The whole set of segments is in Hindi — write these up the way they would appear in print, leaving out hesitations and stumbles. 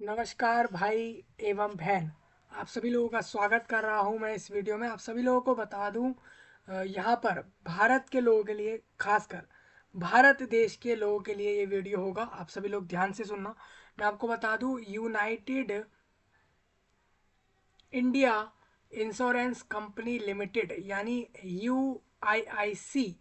नमस्कार भाई एवं बहन। आप सभी लोगों का स्वागत कर रहा हूं मैं इस वीडियो में। आप सभी लोगों को बता दूं, यहाँ पर भारत के लोगों के लिए, खासकर भारत देश के लोगों के लिए ये वीडियो होगा। आप सभी लोग ध्यान से सुनना। मैं आपको बता दूं, United India insurance company limited यानी UIIC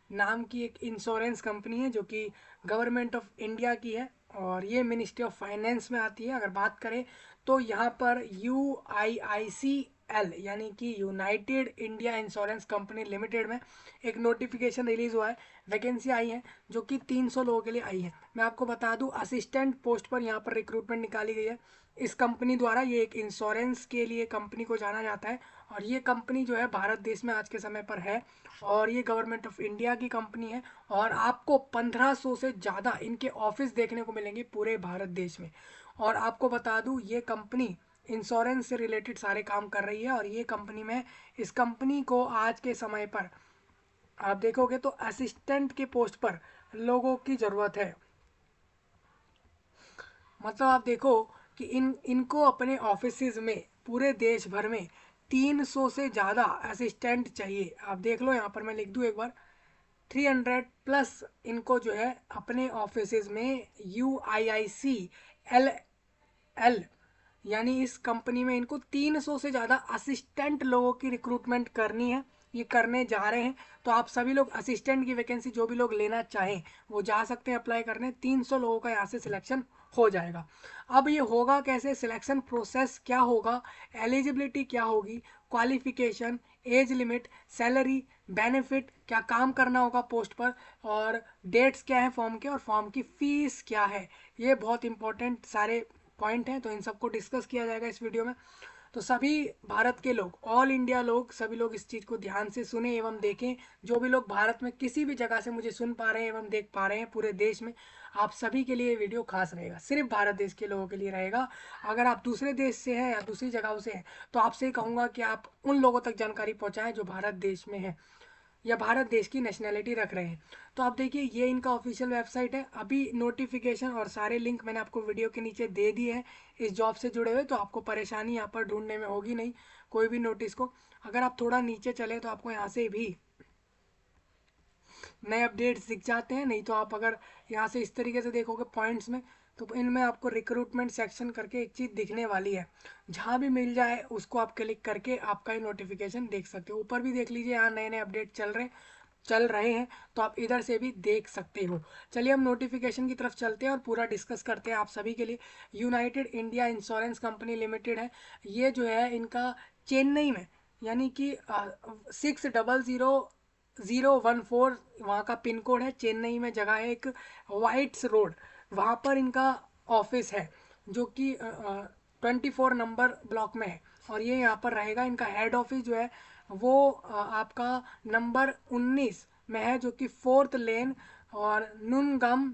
नाम की एक इंश्योरेंस कंपनी है जो कि गवर्नमेंट ऑफ इंडिया की है और ये मिनिस्ट्री ऑफ फाइनेंस में आती है। अगर बात करें तो यहाँ पर UIICL यानी कि United India insurance company limited में एक नोटिफिकेशन रिलीज हुआ है। वैकेंसी आई है जो कि 300 लोगों के लिए आई है। मैं आपको बता दूं, असिस्टेंट पोस्ट पर यहाँ पर रिक्रूटमेंट निकाली गई है इस कंपनी द्वारा। ये एक इंश्योरेंस के लिए कंपनी को जाना जाता है और ये कंपनी जो है भारत देश में आज के समय पर है और ये गवर्नमेंट ऑफ इंडिया की कंपनी है। और आपको 1500 से ज़्यादा इनके ऑफिस देखने को मिलेंगे पूरे भारत देश में। और आपको बता दूं, ये कंपनी इंश्योरेंस से रिलेटेड सारे काम कर रही है और ये कंपनी में, इस कंपनी को आज के समय पर आप देखोगे तो असिस्टेंट के पोस्ट पर लोगों की ज़रूरत है। मतलब आप देखो कि इनको अपने ऑफिसेज में पूरे देश भर में 300 से ज़्यादा असिस्टेंट चाहिए। आप देख लो, यहाँ पर मैं लिख दूँ एक बार, 300+ इनको जो है अपने ऑफिसेज में UIICL यानी इस कंपनी में इनको 300 से ज़्यादा असिस्टेंट लोगों की रिक्रूटमेंट करनी है। ये करने जा रहे हैं। तो आप सभी लोग असिस्टेंट की वैकेंसी जो भी लोग लेना चाहें वो जा सकते हैं अप्लाई करने। 300 लोगों का यहाँ से सिलेक्शन हो जाएगा। अब ये होगा कैसे, सिलेक्शन प्रोसेस क्या होगा, एलिजिबिलिटी क्या होगी, qualification, age limit, salary, benefit, क्या काम करना होगा पोस्ट पर, और डेट्स क्या है फॉर्म के, और फॉर्म की फीस क्या है। ये बहुत इंपॉर्टेंट सारे पॉइंट हैं, तो इन सबको डिस्कस किया जाएगा इस वीडियो में। तो सभी भारत के लोग, ऑल इंडिया लोग, सभी लोग इस चीज़ को ध्यान से सुने एवं देखें। जो भी लोग भारत में किसी भी जगह से मुझे सुन पा रहे हैं एवं देख पा रहे हैं पूरे देश में, आप सभी के लिए ये वीडियो खास रहेगा, सिर्फ भारत देश के लोगों के लिए रहेगा। अगर आप दूसरे देश से हैं या दूसरी जगहों से हैं तो आपसे कहूँगा कि आप उन लोगों तक जानकारी पहुँचाएं जो भारत देश में हैं या भारत देश की नेशनैलिटी रख रहे हैं। तो आप देखिए, ये इनका ऑफिशियल वेबसाइट है। अभी नोटिफिकेशन और सारे लिंक मैंने आपको वीडियो के नीचे दे दिए हैं इस जॉब से जुड़े हुए, तो आपको परेशानी यहाँ पर ढूंढने में होगी नहीं कोई भी नोटिस को। अगर आप थोड़ा नीचे चले तो आपको यहाँ से भी नए अपडेट्स दिख जाते हैं। नहीं तो आप अगर यहाँ से इस तरीके से देखोगे पॉइंट्स में, तो इनमें आपको रिक्रूटमेंट सेक्शन करके एक चीज़ दिखने वाली है। जहाँ भी मिल जाए उसको आप क्लिक करके आपका ये नोटिफिकेशन देख सकते हो। ऊपर भी देख लीजिए, यहाँ नए नए अपडेट चल रहे हैं, तो आप इधर से भी देख सकते हो। चलिए हम नोटिफिकेशन की तरफ चलते हैं और पूरा डिस्कस करते हैं आप सभी के लिए। United India insurance company limited है। ये जो है इनका चेन्नई में, यानी कि 600014 वहाँ का पिन कोड है। चेन्नई में जगह है एक, वाइट्स रोड, वहाँ पर इनका ऑफिस है जो कि 24 नंबर ब्लॉक में है। और ये यहाँ पर रहेगा। इनका हेड ऑफिस जो है वो आपका नंबर 19 में है, जो कि 4th लेन और नुनगम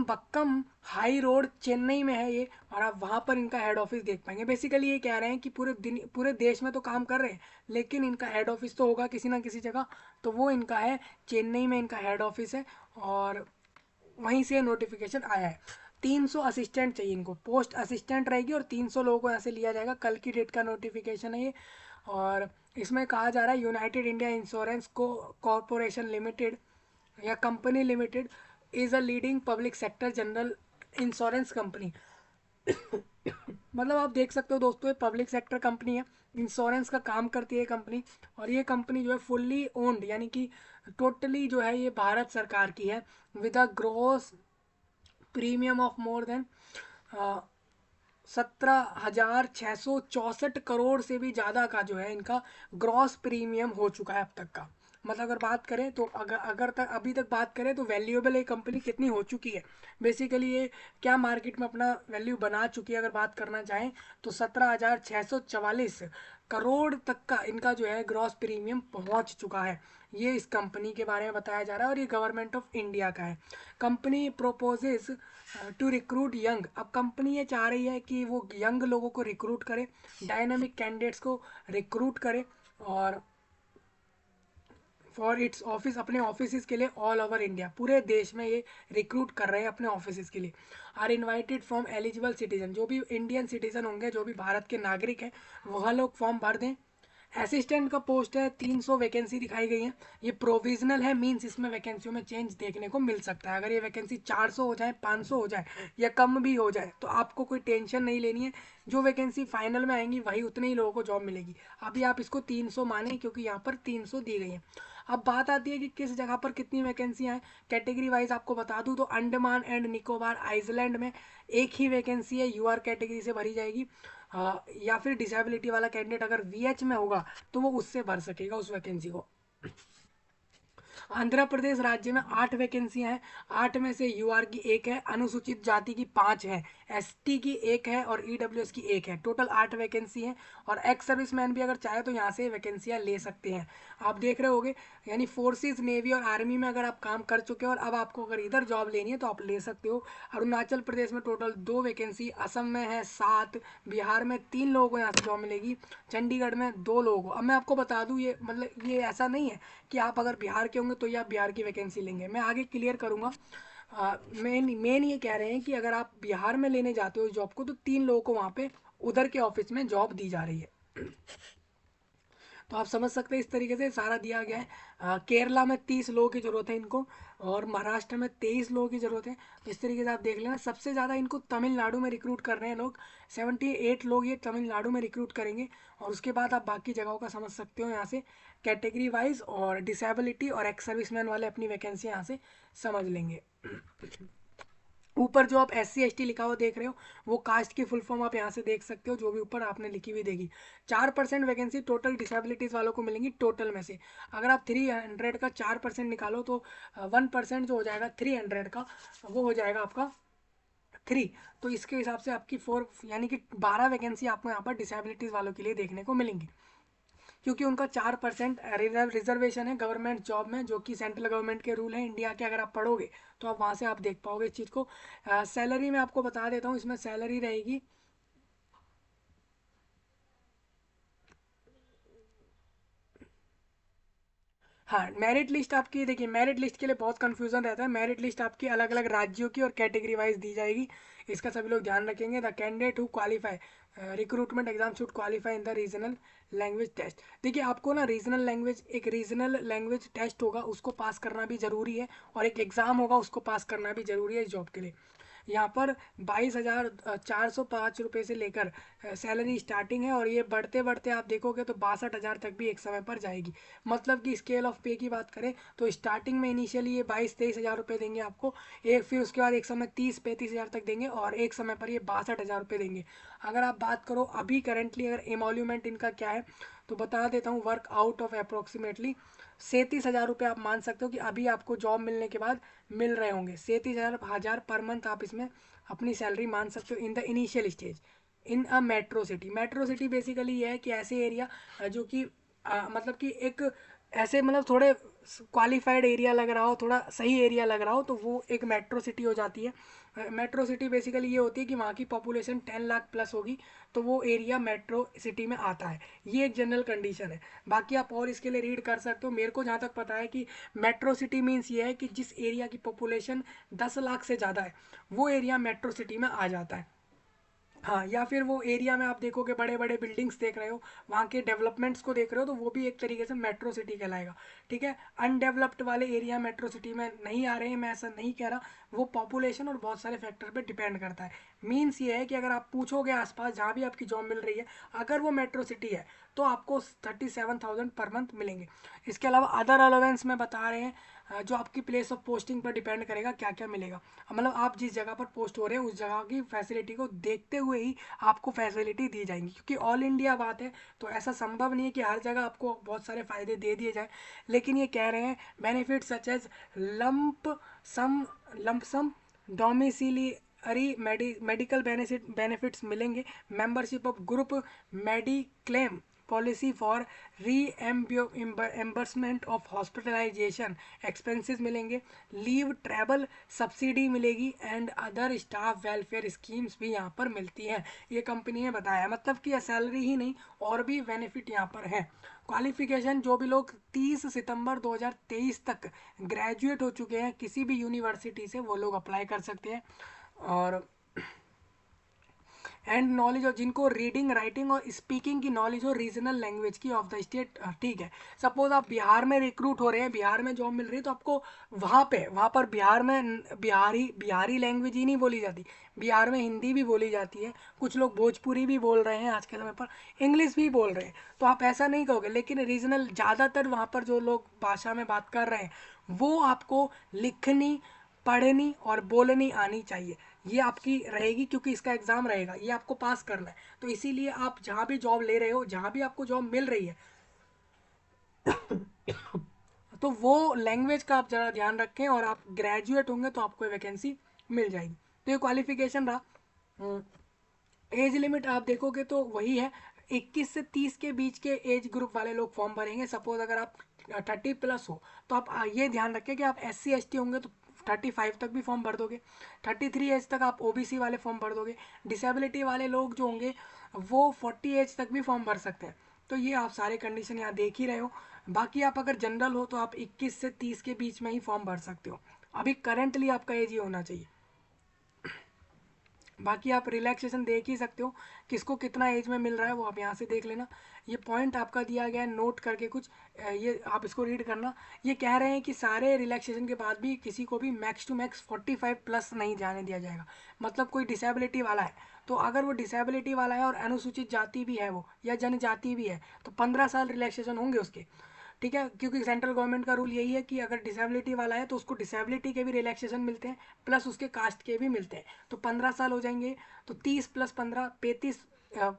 बक्कम हाई रोड चेन्नई में है ये। और आप वहाँ पर इनका हेड ऑफिस देख पाएंगे। बेसिकली ये कह रहे हैं कि पूरे देश में तो काम कर रहे हैं, लेकिन इनका हेड ऑफिस तो होगा किसी ना किसी जगह, तो वो इनका है चेन्नई में, इनका हेड ऑफिस है। और वहीं से नोटिफिकेशन आया है। 300 असिस्टेंट चाहिए इनको, पोस्ट असिस्टेंट रहेगी और 300 लोगों को यहाँ से लिया जाएगा। कल की डेट का नोटिफिकेशन है ये। और इसमें कहा जा रहा है यूनाइटेड इंडिया इंश्योरेंस को कॉरपोरेशन लिमिटेड या company limited is a leading public sector general insurance company. मतलब आप देख सकते हो दोस्तों, ये पब्लिक सेक्टर कंपनी है, इंश्योरेंस का काम करती है कंपनी। और ये कंपनी जो है फुल्ली ओन्ड, यानी कि टोटली जो है ये भारत सरकार की है, with a gross premium of more than 17,664 से भी ज़्यादा का जो है इनका ग्रॉस प्रीमियम हो चुका है अब तक का। मतलब अगर बात करें तो अगर अगर तक अभी तक बात करें तो वैल्यूएबल ये कंपनी कितनी हो चुकी है, बेसिकली ये क्या मार्केट में अपना वैल्यू बना चुकी है, अगर बात करना चाहें तो 17,644 करोड़ तक का इनका जो है ग्रॉस प्रीमियम पहुंच चुका है। ये इस कंपनी के बारे में बताया जा रहा है और ये गवर्नमेंट ऑफ इंडिया का है। Company proposes to recruit young, अब कंपनी ये चाह रही है कि वो यंग लोगों को रिक्रूट करे, डायनामिक कैंडिडेट्स को रिक्रूट करे और फॉर इट्स ऑफिस, अपने ऑफिस के लिए ऑल ओवर इंडिया, पूरे देश में ये रिक्रूट कर रहे हैं अपने ऑफिस के लिए। Are invited from eligible citizen, जो भी इंडियन सिटीजन होंगे, जो भी भारत के नागरिक हैं, वह लोग फॉर्म भर दें। असिस्टेंट का पोस्ट है, 300 वैकेंसी दिखाई गई है। ये प्रोविजनल है, मींस इसमें वैकेंसियों में चेंज देखने को मिल सकता है। अगर ये वैकेंसी 400 हो जाए, 500 हो जाए या कम भी हो जाए तो आपको कोई टेंशन नहीं लेनी है। जो वैकेंसी फाइनल में आएंगी वही उतने ही लोगों को जॉब मिलेगी। अभी आप इसको 300 माने क्योंकि यहाँ पर 300 दी गई है। अब बात आती है कि किस जगह पर कितनी वैकेंसियाँ हैं। कैटेगरी वाइज आपको बता दूं तो अंडमान एंड निकोबार आइसलैंड में एक ही वैकेंसी है, यूआर कैटेगरी से भरी जाएगी। या फिर डिसेबिलिटी वाला कैंडिडेट अगर वीएच में होगा तो वो उससे भर सकेगा उस वैकेंसी को। आंध्र प्रदेश राज्य में 8 वैकेंसियां हैं, 8 में से यूआर की 1 है, अनुसूचित जाति की 5 है, एसटी की 1 है और ईडब्ल्यूएस की 1 है। टोटल 8 वैकेंसी हैं। और एक्स सर्विसमैन भी अगर चाहे तो यहाँ से वैकेंसियां ले सकते हैं। आप देख रहे होगे, यानी फोर्सेज, नेवी और आर्मी में अगर आप काम कर चुके हो और अब आपको अगर इधर जॉब लेनी है तो आप ले सकते हो। अरुणाचल प्रदेश में टोटल 2 वैकेंसी, असम में है 7, बिहार में 3 लोगों को यहाँ से जॉब मिलेगी, चंडीगढ़ में 2 लोगों को। अब मैं आपको बता दूं, ये मतलब ये ऐसा नहीं है कि आप अगर बिहार के होंगे तो ये आप बिहार की वैकेंसी लेंगे, मैं आगे क्लियर करूंगा। मेन ये कह रहे हैं कि अगर आप बिहार में लेने जाते हो जॉब को तो 3 लोगों को वहाँ पे उधर के ऑफिस में जॉब दी जा रही है। तो आप समझ सकते हैं इस तरीके से सारा दिया गया है। केरला में 30 लोगों की ज़रूरत है इनको, और महाराष्ट्र में 23 लोगों की ज़रूरत है। इस तरीके से आप देख लेना। सबसे ज़्यादा इनको तमिलनाडु में रिक्रूट कर रहे हैं लोग, 78 लोग ये तमिलनाडु में रिक्रूट करेंगे। और उसके बाद आप बाकी जगहों का समझ सकते हो यहाँ से कैटेगरी वाइज, और डिसेबिलिटी और एक्स सर्विसमैन वाले अपनी वैकेंसी यहाँ से समझ लेंगे। ऊपर जो आप SC ST लिखा हुआ देख रहे हो वो कास्ट की फुल फॉर्म आप यहाँ से देख सकते हो, जो भी ऊपर आपने लिखी हुई देगी। 4% वैकेंसी टोटल डिसेबिलिटीज़ वालों को मिलेंगी टोटल में से। अगर आप 300 का 4% निकालो तो 1% जो हो जाएगा 300 का, वो हो जाएगा आपका 3। तो इसके हिसाब से आपकी 4 यानी कि 12 वैकेंसी आपको यहाँ पर डिसेबिलिटीज़ वालों के लिए देखने को मिलेंगी, क्योंकि उनका 4% रिजर्वेशन है गवर्नमेंट जॉब में, जो कि सेंट्रल गवर्नमेंट के रूल हैं इंडिया के। अगर आप पढ़ोगे तो आप वहाँ से आप देख पाओगे इस चीज़ को। सैलरी मैं आपको बता देता हूँ, इसमें सैलरी रहेगी हाँ। मेरिट लिस्ट आपकी देखिए, मेरिट लिस्ट के लिए बहुत कंफ्यूजन रहता है। मेरिट लिस्ट आपकी अलग अलग राज्यों की और कैटेगरी वाइज दी जाएगी, इसका सभी लोग ध्यान रखेंगे। The candidate who qualify recruitment exam should qualify in the regional language test. देखिए आपको ना रीजनल लैंग्वेज, एक रीजनल लैंग्वेज टेस्ट होगा उसको पास करना भी ज़रूरी है, और एक एग्ज़ाम होगा उसको पास करना भी ज़रूरी है इस जॉब के लिए। यहाँ पर 22,405 रुपये से लेकर सैलरी स्टार्टिंग है, और ये बढ़ते बढ़ते आप देखोगे तो 62,000 तक भी एक समय पर जाएगी। मतलब कि स्केल ऑफ पे की बात करें तो स्टार्टिंग में इनिशियली ये 22-23 हज़ार रुपये देंगे आपको, एक फिर उसके बाद एक समय 30-35 हज़ार तक देंगे, और एक समय पर ये 62,000 रुपये देंगे। अगर आप बात करो अभी करेंटली अगर एमोल्यूमेंट इनका क्या है तो बता देता हूँ। वर्क आउट ऑफ अप्रोक्सीमेटली 37,000 रुपये आप मान सकते हो कि अभी आपको जॉब मिलने के बाद मिल रहे होंगे। 37,000 पर मंथ आप इसमें अपनी सैलरी मान सकते हो in the initial stage in a metro city. Metro city basically ये है कि ऐसे एरिया जो कि मतलब कि एक ऐसे मतलब थोड़े क्वालिफाइड एरिया लग रहा हो, थोड़ा सही एरिया लग रहा हो, तो वो एक मेट्रो सिटी हो जाती है। मेट्रो सिटी बेसिकली ये होती है कि वहाँ की पॉपुलेशन 10 लाख प्लस होगी तो वो एरिया मेट्रो सिटी में आता है। ये एक जनरल कंडीशन है। बाकी आप और इसके लिए रीड कर सकते हो। मेरे को जहाँ तक पता है कि मेट्रो सिटी मीन्स ये है कि जिस एरिया की पॉपुलेशन 10 लाख से ज़्यादा है वो एरिया मेट्रो सिटी में आ जाता है। हाँ, या फिर वो एरिया में आप देखोगे बड़े बड़े बिल्डिंग्स देख रहे हो, वहाँ के डेवलपमेंट्स को देख रहे हो, तो वो भी एक तरीके से मेट्रो सिटी कहलाएगा। ठीक है, अनडेवलप्ड वाले एरिया मेट्रो सिटी में नहीं आ रहे हैं, मैं ऐसा नहीं कह रहा। वो पॉपुलेशन और बहुत सारे फैक्टर पे डिपेंड करता है। मीन्स ये है कि अगर आप पूछोगे आसपास जहाँ भी आपकी जॉब मिल रही है, अगर वो मेट्रो सिटी है तो आपको 37,000 पर मंथ मिलेंगे। इसके अलावा अदर अलावेंस में बता रहे हैं जो आपकी प्लेस ऑफ पोस्टिंग पर डिपेंड करेगा क्या क्या मिलेगा। मतलब आप जिस जगह पर पोस्ट हो रहे हैं उस जगह की फैसिलिटी को देखते हुए ही आपको फैसिलिटी दी जाएंगी, क्योंकि ऑल इंडिया बात है तो ऐसा संभव नहीं है कि हर जगह आपको बहुत सारे फायदे दे दिए जाएं। लेकिन ये कह रहे हैं benefit such as lump sum domiciliary medical benefits मिलेंगे, membership of group mediclaim policy for reimbursement of hospitalization expenses मिलेंगे, लीव ट्रैवल सब्सिडी मिलेगी and other staff welfare schemes भी यहाँ पर मिलती हैं। ये कंपनी ने बताया, मतलब कि सैलरी ही नहीं और भी बेनिफिट यहाँ पर है। क्वालिफिकेशन, जो भी लोग 30 सितंबर 2023 तक ग्रेजुएट हो चुके हैं किसी भी यूनिवर्सिटी से, वो लोग अप्लाई कर सकते हैं। और एंड नॉलेज, और जिनको रीडिंग राइटिंग और स्पीकिंग की नॉलेज हो रीजनल लैंग्वेज की ऑफ द स्टेट, ठीक है। सपोज आप बिहार में रिक्रूट हो रहे हैं, बिहार में जॉब मिल रही है, तो आपको वहाँ पर बिहार में बिहारी लैंग्वेज ही नहीं बोली जाती, बिहार में हिंदी भी बोली जाती है, कुछ लोग भोजपुरी भी बोल रहे हैं आज के समय पर, इंग्लिश भी बोल रहे हैं, तो आप ऐसा नहीं कहोगे। लेकिन रीजनल ज़्यादातर वहाँ पर जो लोग भाषा में बात कर रहे हैं वो आपको लिखनी, पढ़नी और बोलनी आनी चाहिए। ये आपकी रहेगी, क्योंकि इसका एग्ज़ाम रहेगा, ये आपको पास करना है। तो इसीलिए आप जहाँ भी जॉब ले रहे हो, जहाँ भी आपको जॉब मिल रही है तो वो लैंग्वेज का आप ज़रा ध्यान रखें, और आप ग्रेजुएट होंगे तो आपको वैकेंसी मिल जाएगी। तो ये क्वालिफिकेशन रहा। एज लिमिट आप देखोगे तो वही है, 21 से 30 के बीच के एज ग्रुप वाले लोग फॉर्म भरेंगे। सपोज अगर आप 30+ हो तो आप ये ध्यान रखें कि आप SC ST होंगे तो 35 तक भी फॉर्म भर दोगे, 33 एज तक आप OBC वाले फॉर्म भर दोगे, डिसेबिलिटी वाले लोग जो होंगे वो 40 एज तक भी फॉर्म भर सकते हैं। तो ये आप सारे कंडीशन यहाँ देख ही रहे हो। बाकी आप अगर जनरल हो तो आप 21 से 30 के बीच में ही फॉर्म भर सकते हो। अभी करेंटली आपका एज ये होना चाहिए। बाकी आप रिलैक्सेशन देख ही सकते हो, किसको कितना एज में मिल रहा है वो आप यहाँ से देख लेना। ये पॉइंट आपका दिया गया है नोट करके कुछ, ये आप इसको रीड करना। ये कह रहे हैं कि सारे रिलैक्सेशन के बाद भी किसी को भी मैक्स टू मैक्स 45+ नहीं जाने दिया जाएगा। मतलब कोई डिसेबिलिटी वाला है, तो अगर वो डिसेबिलिटी वाला है और अनुसूचित जाति भी है वो, या जनजाति भी है, तो 15 साल रिलैक्सेशन होंगे उसके, ठीक है। क्योंकि सेंट्रल गवर्नमेंट का रूल यही है कि अगर डिसेबिलिटी वाला है तो उसको डिसेबिलिटी के भी रिलैक्सेशन मिलते हैं, प्लस उसके कास्ट के भी मिलते हैं। तो 15 साल हो जाएंगे, तो 30 + 15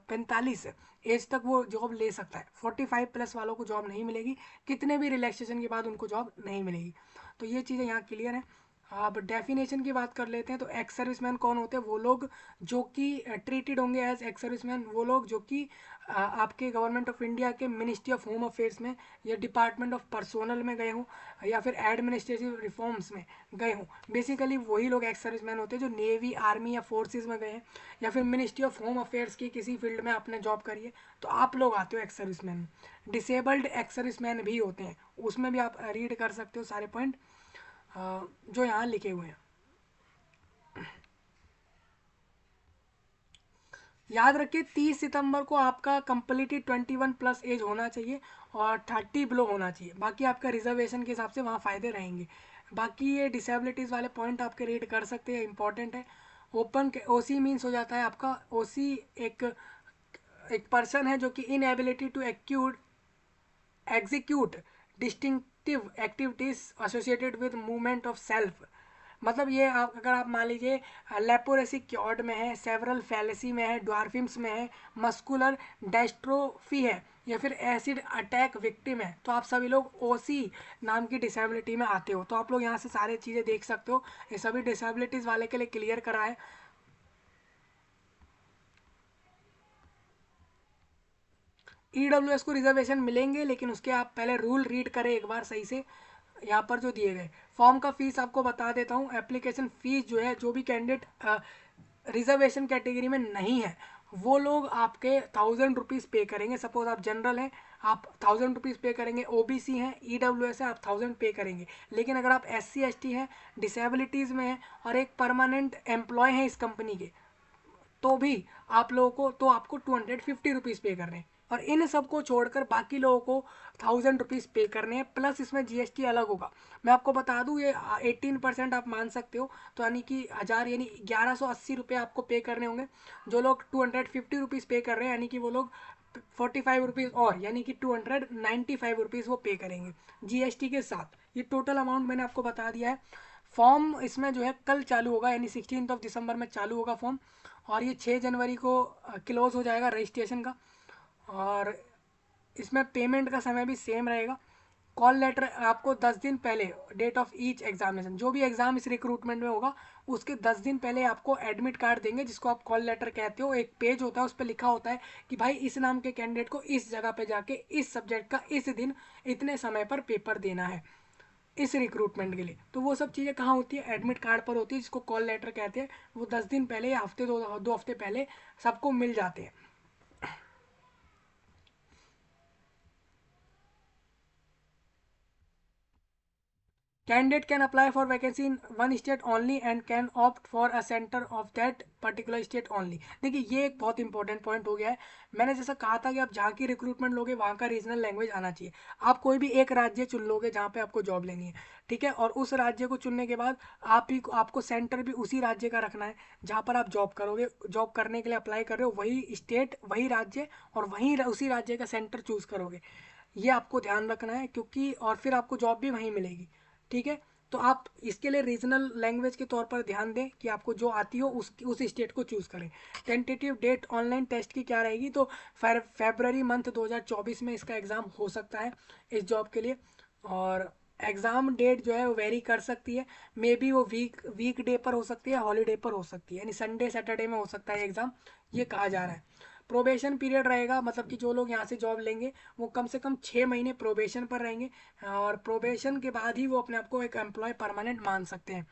45 एज तक वो जॉब ले सकता है। 45+ वालों को जॉब नहीं मिलेगी, कितने भी रिलैक्सेशन के बाद उनको जॉब नहीं मिलेगी। तो ये चीज़ें यहाँ क्लियर है। अब डेफिनेशन की बात कर लेते हैं। तो एक्स सर्विसमैन कौन होते हैं? वो लोग जो कि ट्रीटेड होंगे एज एक्स सर्विसमैन, वो लोग जो कि आपके गवर्नमेंट ऑफ इंडिया के मिनिस्ट्री ऑफ होम अफेयर्स में या डिपार्टमेंट ऑफ पर्सोनल में गए हों, या फिर एडमिनिस्ट्रेटिव रिफॉर्म्स में गए हों। बेसिकली वही लोग एक्स सर्विसमैन होते हैं जो नेवी, आर्मी या फोर्सेज में गए हैं, या फिर मिनिस्ट्री ऑफ होम अफेयर्स की किसी फील्ड में आपने जॉब करी है, तो आप लोग आते हो ex serviceman. Disabled ex serviceman भी होते हैं, उसमें भी आप रीड कर सकते हो सारे पॉइंट जो यहाँ लिखे हुए हैं। याद रखिए 30 सितंबर को आपका कंप्लीटली 21+ एज होना चाहिए और 30 बिलो होना चाहिए। बाकी आपका रिजर्वेशन के हिसाब से वहाँ फ़ायदे रहेंगे। बाकी ये डिसेबिलिटीज़ वाले पॉइंट आपके रीड कर सकते हैं, इंपॉर्टेंट है। ओपन OC मीन्स हो जाता है आपका, OC एक पर्सन है जो कि inability to execute distinctive activities associated with movement of self. मतलब ये आप अगर आप मान लीजिए लेपोरेसी क्योर्ड में है, सेवरल फैलेसी में है, ड्वार्फिम्स में है, मस्कुलर डेस्ट्रोफी है, या फिर एसिड अटैक विक्टिम है, तो आप सभी लोग OC नाम की डिसेबिलिटी में आते हो। तो आप लोग यहाँ से सारी चीज़ें देख सकते हो। ये सभी डिसेबिलिटीज़ वाले के लिए क्लियर करा है। EWS को रिजर्वेशन मिलेंगे, लेकिन उसके आप पहले रूल रीड करें एक बार सही से। यहाँ पर जो दिए गए फॉर्म का फीस आपको बता देता हूँ। एप्लीकेशन फ़ीस जो है, जो भी कैंडिडेट रिजर्वेशन कैटेगरी में नहीं है वो लोग आपके 1000 रुपीज़ पे करेंगे। सपोज आप जनरल हैं, आप 1000 रुपीज़ पे करेंगे। OBC हैं, EWS है, आप 1000 पे करेंगे। लेकिन अगर आप SC ST हैं, डिसेबिलिटीज़ में हैं और एक परमानेंट एम्प्लॉय हैं इस कंपनी के, तो भी आप लोगों को, तो आपको 250 रुपीज़ पे करने हैं। और इन सब को छोड़कर बाकी लोगों को 1000 रुपीज़ पे करने हैं, प्लस इसमें GST अलग होगा। मैं आपको बता दूं, ये 18% आप मान सकते हो, तो यानी कि 1000 यानी 1180 रुपये आपको पे करने होंगे। जो लोग 250 रुपीज़ पे कर रहे हैं, यानी कि वो लोग 45 रुपीज़ और, यानी कि 295 रुपीज़ वो पे करेंगे GST के साथ। ये टोटल अमाउंट मैंने आपको बता दिया है। फॉर्म इसमें जो है कल चालू होगा, यानी 16 दिसंबर में चालू होगा फॉर्म, और ये 6 जनवरी को क्लोज हो जाएगा रजिस्ट्रेशन का। और इसमें पेमेंट का समय भी सेम रहेगा। कॉल लेटर आपको 10 दिन पहले, डेट ऑफ ईच एग्जामिनेशन, जो भी एग्जाम इस रिक्रूटमेंट में होगा उसके 10 दिन पहले आपको एडमिट कार्ड देंगे, जिसको आप कॉल लेटर कहते हो। एक पेज होता है, उस पर लिखा होता है कि भाई इस नाम के कैंडिडेट को इस जगह पे जाके इस सब्जेक्ट का इस दिन इतने समय पर पेपर देना है इस रिक्रूटमेंट के लिए। तो वो सब चीज़ें कहाँ होती है, एडमिट कार्ड पर होती है, जिसको कॉल लेटर कहते हैं। वो 10 दिन पहले या हफ्ते दो हफ्ते पहले सबको मिल जाते हैं। Candidate can apply for vacancy in one state only and can opt for a center of that particular state only। देखिए ये एक बहुत इंपॉर्टेंट पॉइंट हो गया है। मैंने जैसा कहा था कि आप जहाँ की रिक्रूटमेंट लोगे वहाँ का रीजनल लैंग्वेज आना चाहिए। आप कोई भी एक राज्य चुन लोगे जहाँ पे आपको जॉब लेनी है, ठीक है, और उस राज्य को चुनने के बाद आपको सेंटर भी उसी राज्य का रखना है जहाँ पर आप जॉब करोगे। जॉब करने के लिए अप्लाई कर रहे हो, वही स्टेट वही राज्य और वहीं उसी राज्य का सेंटर चूज करोगे। ये आपको ध्यान रखना है, क्योंकि और फिर आपको जॉब भी वहीं मिलेगी, ठीक है। तो आप इसके लिए रीजनल लैंग्वेज के तौर पर ध्यान दें कि आपको जो आती हो उस स्टेट को चूज़ करें। टेंटेटिव डेट ऑनलाइन टेस्ट की क्या रहेगी, तो फेबररी मंथ 2024 में इसका एग्ज़ाम हो सकता है इस जॉब के लिए। और एग्ज़ाम डेट जो है वो वेरी कर सकती है, मे बी वो वीक डे पर हो सकती है, हॉलीडे पर हो सकती है, यानी संडे सैटरडे में हो सकता है एग्ज़ाम, ये कहा जा रहा है। प्रोबेशन पीरियड रहेगा, मतलब कि जो लोग यहाँ से जॉब लेंगे वो कम से कम 6 महीने प्रोबेशन पर रहेंगे, और प्रोबेशन के बाद ही वो अपने आप को एक एम्प्लॉय परमानेंट मान सकते हैं।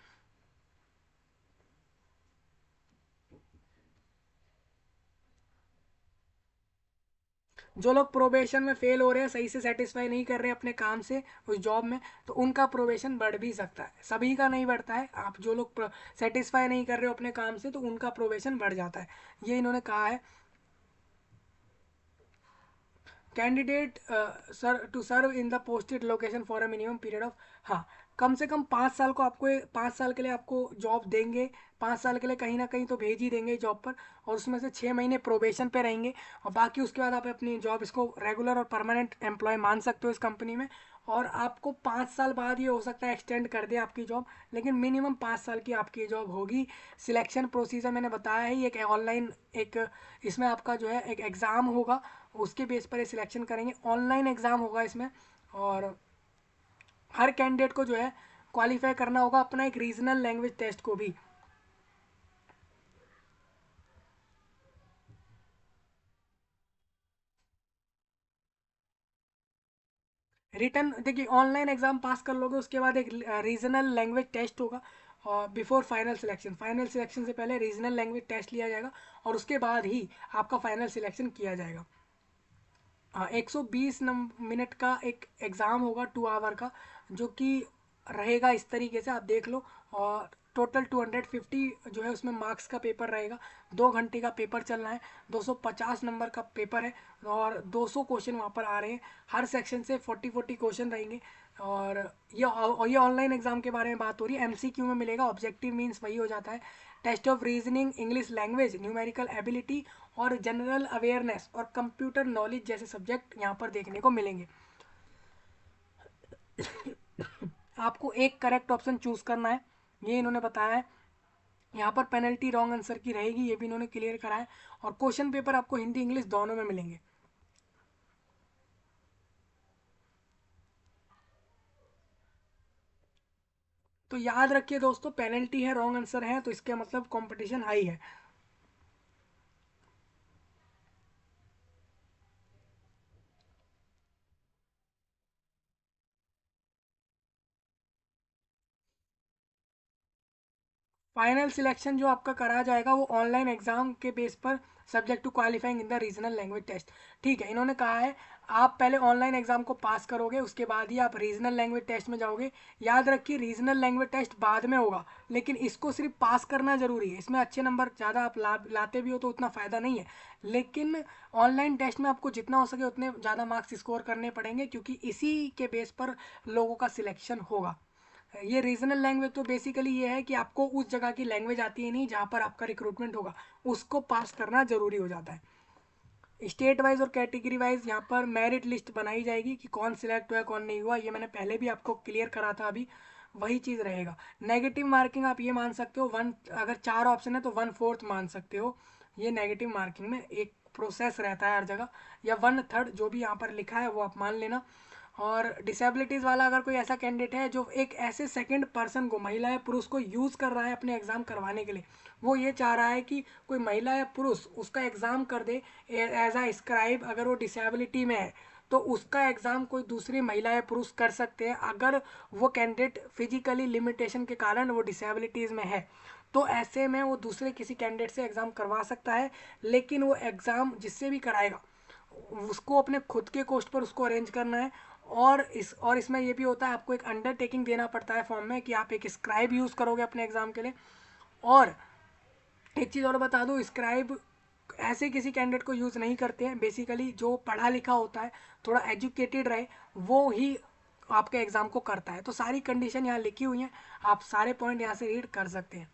जो लोग प्रोबेशन में फेल हो रहे हैं, सही से सेटिस्फाई नहीं कर रहे हैं अपने काम से उस जॉब में, तो उनका प्रोबेशन बढ़ भी सकता है। सभी का नहीं बढ़ता है, आप जो लोग सेटिस्फाई नहीं कर रहे हो अपने काम से तो उनका प्रोबेशन बढ़ जाता है, ये इन्होंने कहा है। Candidate sir to serve in the posted location for a minimum period of, हाँ, कम से कम 5 साल को आपको 5 साल के लिए आपको जॉब देंगे। 5 साल के लिए कहीं ना कहीं तो भेज ही देंगे जॉब पर, और उसमें से 6 महीने प्रोबेशन पे रहेंगे, और बाकी उसके बाद आप अपनी जॉब इसको रेगुलर और परमानेंट एम्प्लॉय मान सकते हो इस कंपनी में। और आपको 5 साल बाद ये हो सकता है एक्सटेंड कर दे आपकी जॉब, लेकिन मिनिमम 5 साल की आपकी जॉब होगी। सिलेक्शन प्रोसीजर मैंने बताया है, ये एक ऑनलाइन एक, इसमें आपका जो है एक एग्ज़ाम होगा, उसके बेस पर ये सिलेक्शन करेंगे। ऑनलाइन एग्ज़ाम होगा इसमें, और हर कैंडिडेट को जो है क्वालिफाई करना होगा अपना एक रीजनल लैंग्वेज टेस्ट को भी। रिटर्न देखिए, ऑनलाइन एग्ज़ाम पास कर लोगे उसके बाद एक रीजनल लैंग्वेज टेस्ट होगा, और before final selection, final selection से पहले रीजनल लैंग्वेज टेस्ट लिया जाएगा, और उसके बाद ही आपका फाइनल सिलेक्शन किया जाएगा। हाँ, 120 मिनट का एक एग्ज़ाम होगा 2 आवर का, जो कि रहेगा इस तरीके से, आप देख लो। और टोटल 250 जो है उसमें मार्क्स का पेपर रहेगा। 2 घंटे का पेपर चलना है, 250 नंबर का पेपर है, और 200 क्वेश्चन वहाँ पर आ रहे हैं। हर सेक्शन से 40-40 क्वेश्चन रहेंगे। और ये ऑनलाइन एग्जाम के बारे में बात हो रही है। एमसीक्यू में मिलेगा, ऑब्जेक्टिव मीन्स वही हो जाता है। Test of reasoning, English language, numerical ability और जनरल अवेयरनेस और कंप्यूटर नॉलेज जैसे सब्जेक्ट यहाँ पर देखने को मिलेंगे। आपको एक करेक्ट ऑप्शन चूज करना है, ये इन्होंने बताया है। यहाँ पर पेनल्टी रॉन्ग आंसर की रहेगी, ये भी इन्होंने क्लियर करा है। और क्वेश्चन पेपर आपको हिंदी इंग्लिश दोनों में मिलेंगे। तो याद रखिए दोस्तों, पेनल्टी है, रॉन्ग आंसर है, तो इसका मतलब कंपटीशन हाई है। फाइनल सिलेक्शन जो आपका करा जाएगा वो ऑनलाइन एग्जाम के बेस पर, subject to qualifying in the regional language test. ठीक है, इन्होंने कहा है आप पहले ऑनलाइन एग्जाम को पास करोगे, उसके बाद ही आप रीजनल लैंग्वेज टेस्ट में जाओगे। याद रखिए, रीजनल लैंग्वेज टेस्ट बाद में होगा, लेकिन इसको सिर्फ पास करना जरूरी है। इसमें अच्छे नंबर ज़्यादा आप लाते भी हो तो उतना फ़ायदा नहीं है, लेकिन ऑनलाइन टेस्ट में आपको जितना हो सके उतने ज़्यादा मार्क्स स्कोर करने पड़ेंगे, क्योंकि इसी के बेस पर लोगों का सिलेक्शन होगा। ये रीजनल लैंग्वेज तो बेसिकली ये है कि आपको उस जगह की लैंग्वेज आती है नहीं जहाँ पर आपका रिक्रूटमेंट होगा, उसको पास करना जरूरी हो जाता है। स्टेट वाइज और कैटेगरी वाइज यहाँ पर मेरिट लिस्ट बनाई जाएगी कि कौन सिलेक्ट हुआ कौन नहीं हुआ, ये मैंने पहले भी आपको क्लियर करा था, अभी वही चीज़ रहेगा। नेगेटिव मार्किंग आप ये मान सकते हो, वन, अगर 4 ऑप्शन है तो 1/4 मान सकते हो। ये नेगेटिव मार्किंग में एक प्रोसेस रहता है हर जगह, या 1/3 जो भी यहाँ पर लिखा है वो आप मान लेना। और डिसेबिलिटीज़ वाला अगर कोई ऐसा कैंडिडेट है जो एक ऐसे सेकंड पर्सन को, महिला या पुरुष को यूज़ कर रहा है अपने एग्ज़ाम करवाने के लिए, वो ये चाह रहा है कि कोई महिला या पुरुष उसका एग्ज़ाम कर दे एज अ स्क्राइब, अगर वो डिसेबिलिटी में है तो उसका एग्ज़ाम कोई दूसरी महिला या पुरुष कर सकते हैं अगर वो कैंडिडेट फिजिकली लिमिटेशन के कारण वो डिसेबिलिटीज़ में है। तो ऐसे में वो दूसरे किसी कैंडिडेट से एग्ज़ाम करवा सकता है, लेकिन वो एग्ज़ाम जिससे भी कराएगा उसको अपने खुद के कॉस्ट पर उसको अरेंज करना है। और इसमें ये भी होता है, आपको एक अंडरटेकिंग देना पड़ता है फॉर्म में कि आप एक स्क्राइब यूज़ करोगे अपने एग्ज़ाम के लिए। और एक चीज़ और बता दूँ, स्क्राइब ऐसे किसी कैंडिडेट को यूज़ नहीं करते हैं, बेसिकली जो पढ़ा लिखा होता है, थोड़ा एजुकेटेड रहे, वो ही आपके एग्ज़ाम को करता है। तो सारी कंडीशन यहाँ लिखी हुई हैं, आप सारे पॉइंट यहाँ से रीड कर सकते हैं।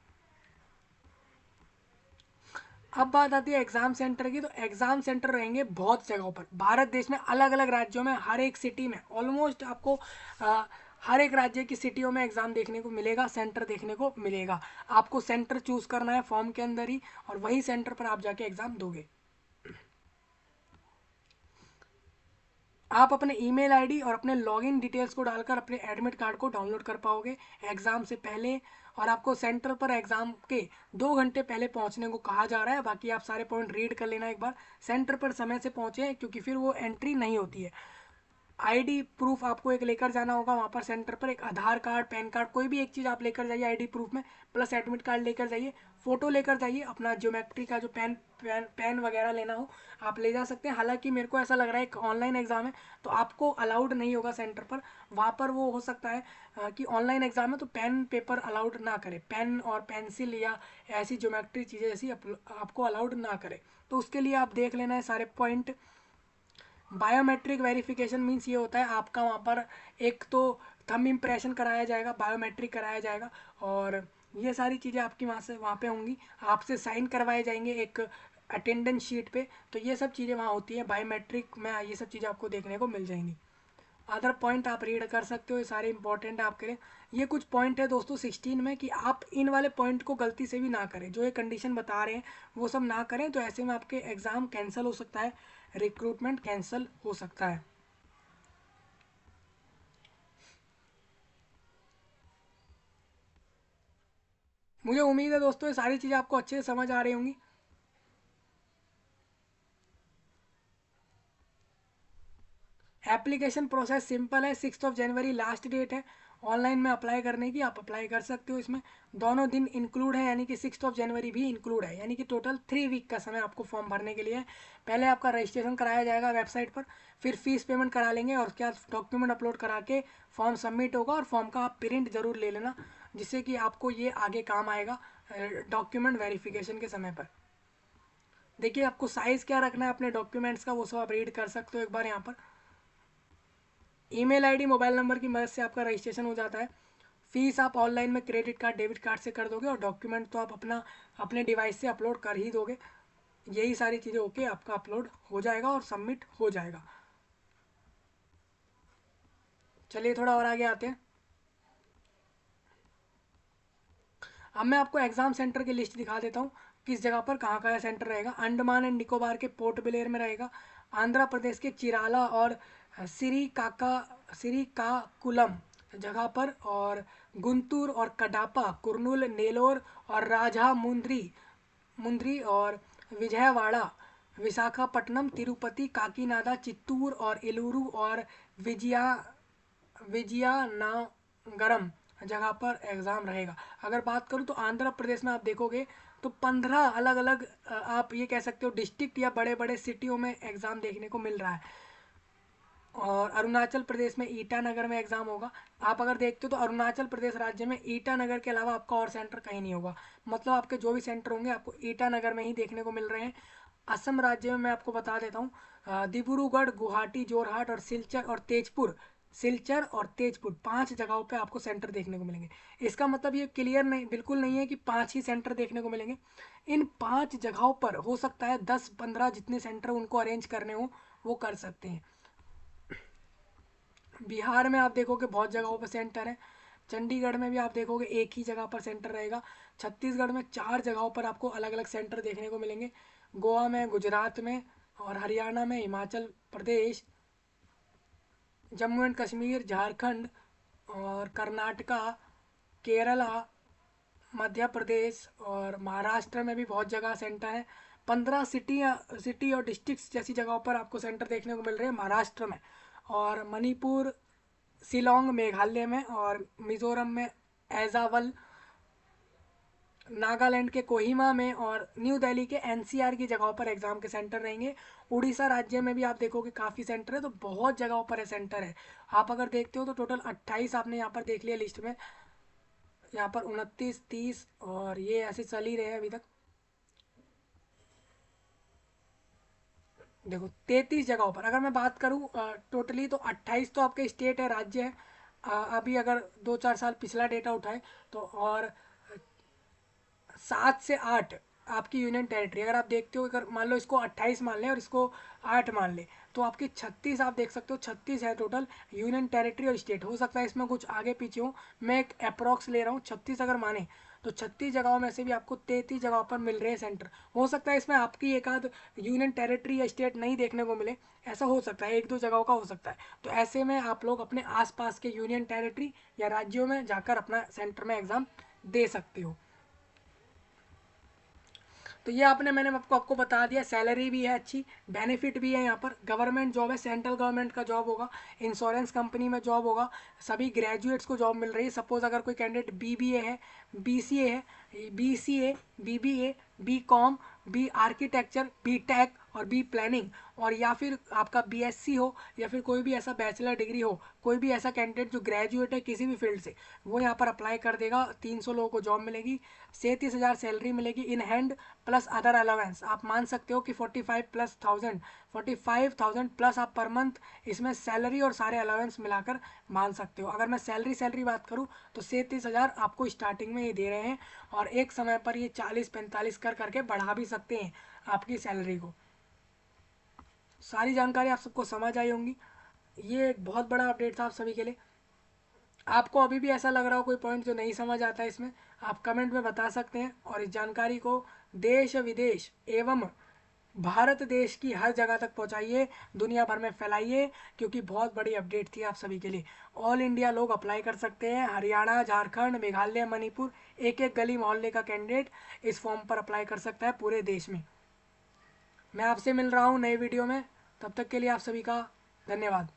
अब बात आती है एग्ज़ाम सेंटर की। तो एग्ज़ाम सेंटर रहेंगे बहुत जगहों पर भारत देश में, अलग अलग राज्यों में, हर एक सिटी में ऑलमोस्ट आपको हर एक राज्य की सिटियों में एग्ज़ाम देखने को मिलेगा, सेंटर देखने को मिलेगा। आपको सेंटर चूज़ करना है फॉर्म के अंदर ही, और वही सेंटर पर आप जाके एग्ज़ाम दोगे। आप अपने ईमेल आईडी और अपने लॉगिन डिटेल्स को डालकर अपने एडमिट कार्ड को डाउनलोड कर पाओगे एग्ज़ाम से पहले। और आपको सेंटर पर एग्ज़ाम के 2 घंटे पहले पहुंचने को कहा जा रहा है। बाकी आप सारे पॉइंट रीड कर लेना एक बार, सेंटर पर समय से पहुंचे, क्योंकि फिर वो एंट्री नहीं होती है। आईडी प्रूफ आपको एक लेकर जाना होगा वहाँ पर सेंटर पर, एक आधार कार्ड, पैन कार्ड, कोई भी एक चीज़ आप लेकर जाइए आईडी प्रूफ में, प्लस एडमिट कार्ड लेकर जाइए, फ़ोटो लेकर जाइए, अपना ज्योमेट्री का जो पेन वगैरह लेना हो आप ले जा सकते हैं। हालांकि मेरे को ऐसा लग रहा है एक ऑनलाइन एग्ज़ाम है तो आपको अलाउड नहीं होगा सेंटर पर, वहाँ पर वो हो सकता है कि ऑनलाइन एग्ज़ाम है तो पेन पेपर अलाउड ना करे, पेन और पेंसिल या ऐसी ज्योमेट्री चीज़ें ऐसी आपको अलाउड ना करे। तो उसके लिए आप देख लेना है सारे पॉइंट। बायोमेट्रिक वेरिफिकेशन मीन्स ये होता है आपका वहाँ पर एक तो थंब इम्प्रेशन कराया जाएगा, बायोमेट्रिक कराया जाएगा, और ये सारी चीज़ें आपकी वहाँ पे होंगी। आपसे साइन करवाए जाएंगे एक अटेंडेंस शीट पे। तो ये सब चीज़ें वहाँ होती हैं बायोमेट्रिक में, ये सब चीज़ें आपको देखने को मिल जाएंगी। अदर पॉइंट आप रीड कर सकते हो, ये सारे इंपॉर्टेंट है आपके लिए। ये कुछ पॉइंट है दोस्तों 16 में कि आप इन वाले पॉइंट को गलती से भी ना करें, जो ये कंडीशन बता रहे हैं वो सब ना करें, तो ऐसे में आपके एग्ज़ाम कैंसिल हो सकता है, रिक्रूटमेंट कैंसिल हो सकता है। मुझे उम्मीद है दोस्तों ये सारी चीज़ें आपको अच्छे से समझ आ रही होंगी। एप्लीकेशन प्रोसेस सिंपल है, 6 जनवरी लास्ट डेट है ऑनलाइन में अप्लाई करने की, आप अप्लाई कर सकते हो। इसमें दोनों दिन इंक्लूड है, यानी कि 6 जनवरी भी इंक्लूड है, यानी कि टोटल 3 वीक का समय आपको फॉर्म भरने के लिए है। पहले आपका रजिस्ट्रेशन कराया जाएगा वेबसाइट पर, फिर फीस पेमेंट करा लेंगे, और उसके बाद डॉक्यूमेंट अपलोड करा के फॉर्म सबमिट होगा। और फॉर्म का आप प्रिंट ज़रूर ले लेना, जिससे कि आपको ये आगे काम आएगा डॉक्यूमेंट वेरिफिकेशन के समय पर। देखिए आपको साइज़ क्या रखना है अपने डॉक्यूमेंट्स का, वो सब आप रीड कर सकते हो एक बार यहाँ पर। ईमेल आईडी मोबाइल नंबर की मदद से आपका रजिस्ट्रेशन हो जाता है। फीस आप ऑनलाइन में क्रेडिट कार्ड डेबिट कार्ड से कर दोगे, और डॉक्यूमेंट तो आप अपने डिवाइस से अपलोड कर ही दोगे। यही सारी चीज़ें होके आपका अपलोड हो जाएगा और सबमिट हो जाएगा। चलिए थोड़ा और आगे आते हैं। अब मैं आपको एग्ज़ाम सेंटर की लिस्ट दिखा देता हूँ, किस जगह पर कहाँ का सेंटर रहेगा। अंडमान एंड निकोबार के पोर्ट ब्लेयर में रहेगा, आंध्र प्रदेश के चिराला और श्रीकाकुलम जगह पर, और गुंटूर और कडापा, कुर्नूल, नेलोर और राजा मुंद्री मुंद्री और विजयवाड़ा, विशाखापट्टनम, तिरुपति, काकीनाडा, चित्तूर और एलुरु और विजया विजयनगरम जगह पर एग्ज़ाम रहेगा। अगर बात करूँ तो आंध्र प्रदेश में आप देखोगे तो 15 अलग अलग आप ये कह सकते हो डिस्ट्रिक्ट या बड़े बड़े सिटियों में एग्ज़ाम देखने को मिल रहा है। और अरुणाचल प्रदेश में ईटानगर में एग्ज़ाम होगा। आप अगर देखते हो तो अरुणाचल प्रदेश राज्य में ईटानगर के अलावा आपका और सेंटर कहीं नहीं होगा, मतलब आपके जो भी सेंटर होंगे आपको ईटानगर में ही देखने को मिल रहे हैं। असम राज्य में मैं आपको बता देता हूँ, डिब्रूगढ़, गुवाहाटी, जोरहाट और सिलचर और तेजपुर 5 जगहों पे आपको सेंटर देखने को मिलेंगे। इसका मतलब ये क्लियर नहीं, बिल्कुल नहीं है कि 5 ही सेंटर देखने को मिलेंगे। इन 5 जगहों पर हो सकता है 10-15 जितने सेंटर उनको अरेंज करने हो वो कर सकते हैं। बिहार में आप देखोगे बहुत जगहों पर सेंटर है। चंडीगढ़ में भी आप देखोगे एक ही जगह पर सेंटर रहेगा। छत्तीसगढ़ में 4 जगहों पर आपको अलग अलग सेंटर देखने को मिलेंगे। गोवा में, गुजरात में और हरियाणा में, हिमाचल प्रदेश जम्मू एंड कश्मीर, झारखंड और कर्नाटका, केरला, मध्य प्रदेश और महाराष्ट्र में भी बहुत जगह सेंटर है। 15 सिटी और डिस्ट्रिक्ट्स जैसी जगहों पर आपको सेंटर देखने को मिल रहे हैं महाराष्ट्र में। और मणिपुर, शिलोंग मेघालय में, और मिजोरम में एजावल, नागालैंड के कोहिमा में, और न्यू दिल्ली के एनसीआर की जगहों पर एग्जाम के सेंटर रहेंगे। उड़ीसा राज्य में भी आप देखोगे काफ़ी सेंटर है, तो बहुत जगहों पर है सेंटर है। आप अगर देखते हो तो टोटल 28 आपने यहाँ पर देख लिया लिस्ट में, यहाँ पर 29, 30 और ये ऐसे चल ही रहे हैं अभी तक। देखो 33 जगहों पर अगर मैं बात करूँ टोटली, तो 28 तो आपके स्टेट है, राज्य है। अभी अगर 2-4 साल पिछला डेटा उठाए तो, और 7 से 8 आपकी यूनियन टेरिटरी। अगर आप देखते हो, अगर मान लो इसको 28 मान लें और इसको 8 मान लें, तो आपकी 36 आप देख सकते हो, 36 है टोटल यूनियन टेरिटरी और स्टेट। हो सकता है इसमें कुछ आगे पीछे हो, मैं एक अप्रॉक्स ले रहा हूँ। 36 अगर माने तो 36 जगहों में से भी आपको 33 जगहों पर मिल रहे हैं सेंटर। हो सकता है इसमें आपकी एक आध यूनियन टेरिटरी या स्टेट नहीं देखने को मिले, ऐसा हो सकता है, 1-2 जगहों का हो सकता है। तो ऐसे में आप लोग अपने आसपास के यूनियन टेरिटरी या राज्यों में जाकर अपना सेंटर में एग्ज़ाम दे सकते हो। तो ये मैंने आपको बता दिया। सैलरी भी है अच्छी, बेनिफिट भी है, यहाँ पर गवर्नमेंट जॉब है, सेंट्रल गवर्नमेंट का जॉब होगा, इंश्योरेंस कंपनी में जॉब होगा, सभी ग्रेजुएट्स को जॉब मिल रही है। सपोज अगर कोई कैंडिडेट बीबीए है, बीसीए है, BCA, BBA, BCom, B architecture, B tech और बी प्लानिंग, और या फिर आपका बीएससी हो, या फिर कोई भी ऐसा बैचलर डिग्री हो, कोई भी ऐसा कैंडिडेट जो ग्रेजुएट है किसी भी फील्ड से, वो यहाँ पर अप्लाई कर देगा। 300 लोगों को जॉब मिलेगी, 37,000 सैलरी मिलेगी in hand, plus other allowance. आप मान सकते हो कि 45,000 प्लस आप पर मंथ इसमें सैलरी और सारे अलावेंस मिलाकर मान सकते हो। अगर मैं सैलरी बात करूँ तो 37,000 आपको स्टार्टिंग में ही दे रहे हैं, और एक समय पर ये 40-45 कर करके बढ़ा भी सकते हैं आपकी सैलरी को। सारी जानकारी आप सबको समझ आई होंगी। ये एक बहुत बड़ा अपडेट था आप सभी के लिए। आपको अभी भी ऐसा लग रहा हो कोई पॉइंट जो नहीं समझ आता है इसमें, आप कमेंट में बता सकते हैं। और इस जानकारी को देश विदेश एवं भारत देश की हर जगह तक पहुंचाइए, दुनिया भर में फैलाइए, क्योंकि बहुत बड़ी अपडेट थी आप सभी के लिए। ऑल इंडिया लोग अप्लाई कर सकते हैं, हरियाणा, झारखंड, मेघालय, मणिपुर, एक एक गली मोहल्ले का कैंडिडेट इस फॉर्म पर अप्लाई कर सकता है पूरे देश में। मैं आपसे मिल रहा हूँ नए वीडियो में, तब तक के लिए आप सभी का धन्यवाद।